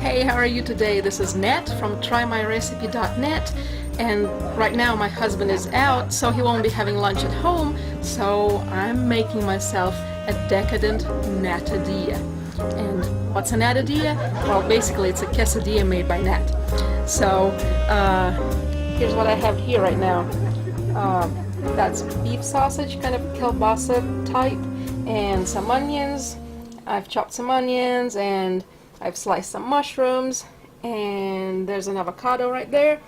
Hey, how are you today? This is Nat from trymyrecipe.net, and right now my husband is out, so he won't be having lunch at home, so I'm making myself a decadent natadilla. And what's a natadilla? Well, basically it's a quesadilla made by Nat. So here's what I have here right now. That's beef sausage, kind of kielbasa type, and some onions. I've chopped some onions and I've sliced some mushrooms, and there's an avocado right there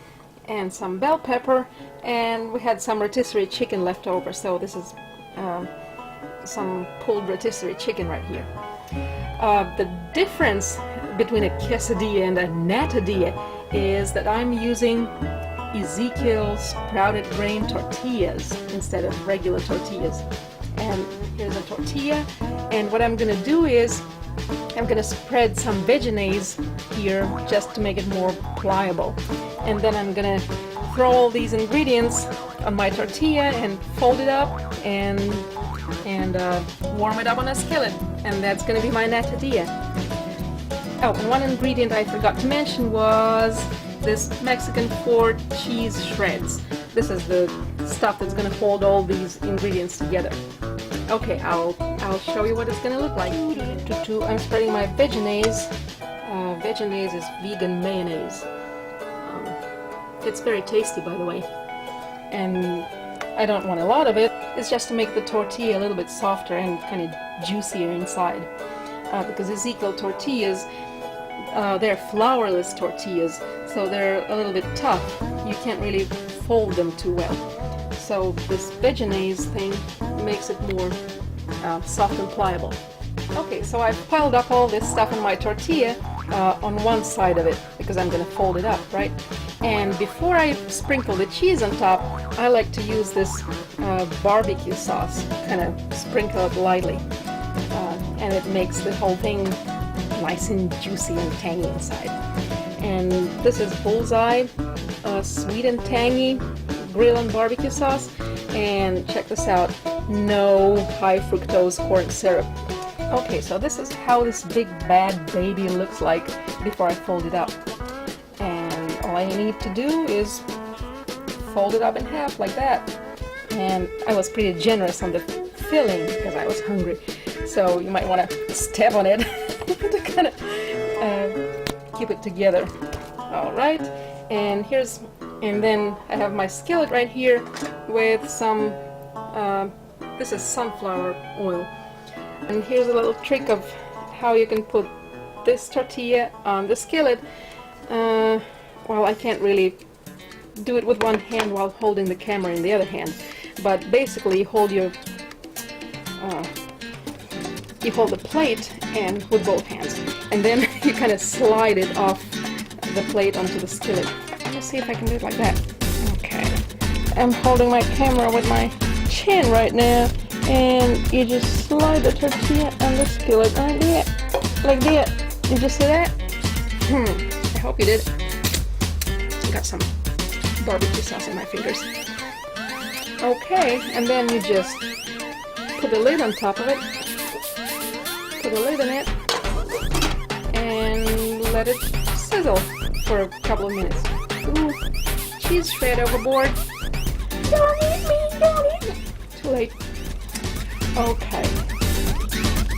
and some bell pepper, and we had some rotisserie chicken left over, so this is some pulled rotisserie chicken right here. The difference between a quesadilla and a natadilla is that I'm using Ezekiel sprouted grain tortillas instead of regular tortillas. And here's a tortilla, and what I'm gonna do is I'm going to spread some veggies here just to make it more pliable, and then I'm going to throw all these ingredients on my tortilla and fold it up and warm it up on a skillet, and that's going to be my natadilla. Oh, and one ingredient I forgot to mention was this Mexican 4 cheese shreds. This is the stuff that's going to hold all these ingredients together. Okay, I'll show you what it's gonna look like. I'm spreading my veggies. Veggies is vegan mayonnaise. It's very tasty, by the way. And I don't want a lot of it. It's just to make the tortilla a little bit softer and kind of juicier inside. Because Ezekiel tortillas, they're flourless tortillas, so they're a little bit tough. You can't really fold them too well. So this veggies thing makes it more soft and pliable. Okay, so I've piled up all this stuff on my tortilla on one side of it because I'm going to fold it up, right? And before I sprinkle the cheese on top, I like to use this barbecue sauce, kind of sprinkle it lightly, and it makes the whole thing nice and juicy and tangy inside. And this is Bullseye sweet and tangy grill and barbecue sauce, and check this out, no high fructose corn syrup. Okay, so this is how this big bad baby looks like before I fold it up, and all I need to do is fold it up in half like that. And I was pretty generous on the filling because I was hungry, so you might want to step on it to kind of keep it together. All right, and then I have my skillet right here with some, this is sunflower oil. And here's a little trick of how you can put this tortilla on the skillet. Well, I can't really do it with one hand while holding the camera in the other hand, but basically you hold the plate and with both hands, and then you kind of slide it off the plate onto the skillet. Let's see if I can do it like that. Okay. I'm holding my camera with my chin right now, and you just slide the tortilla on the skillet like that. Like that. Did you see that? I hope you did. I got some barbecue sauce on my fingers. Okay, and then you just put the lid on top of it. Put a lid on it and let it sizzle for a couple of minutes. Ooh, cheese shred overboard. Don't eat me, don't eat me. Too late. Okay.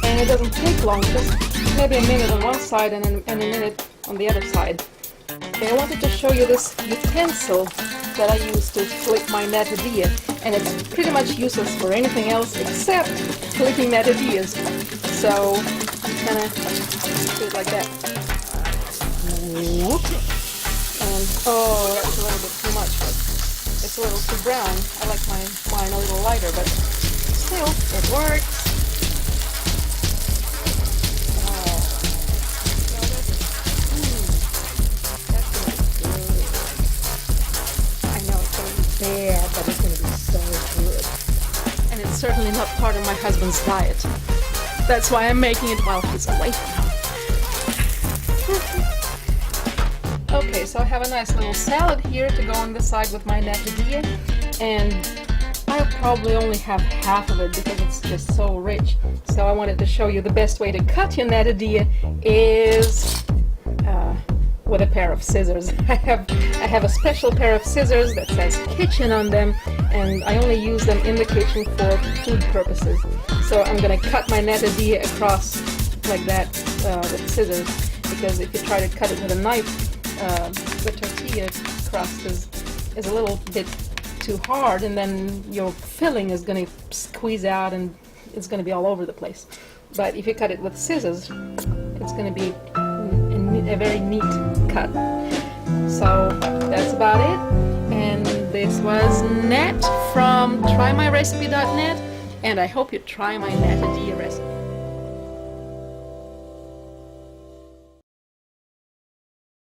And it doesn't take long, just maybe a minute on one side and a minute on the other side. Okay, I wanted to show you this utensil that I use to flip my natadilla, and it's pretty much useless for anything else except flipping natadillas. So, kind of do it like that. Whoop. And, oh, that's a little bit too much, but it's a little too brown. I like mine a little lighter, but still, it works. Oh, so that's gonna be good. I know it's gonna be bad, but it's gonna be so good. And it's certainly not part of my husband's diet. That's why I'm making it while he's away from home. Okay, so I have a nice little salad here to go on the side with my natadilla, and I'll probably only have half of it because it's just so rich. So I wanted to show you the best way to cut your natadilla is with a pair of scissors. I have a special pair of scissors that says kitchen on them, and I only use them in the kitchen for food purposes. So I'm gonna cut my natadilla across like that with scissors, because if you try to cut it with a knife, the tortilla crust is a little bit too hard, and then your filling is gonna squeeze out and it's gonna be all over the place. But if you cut it with scissors, it's gonna be a very neat cut. So that's about it. And this was Nat from TryMyRecipe.net, and I hope you try my natadilla recipe.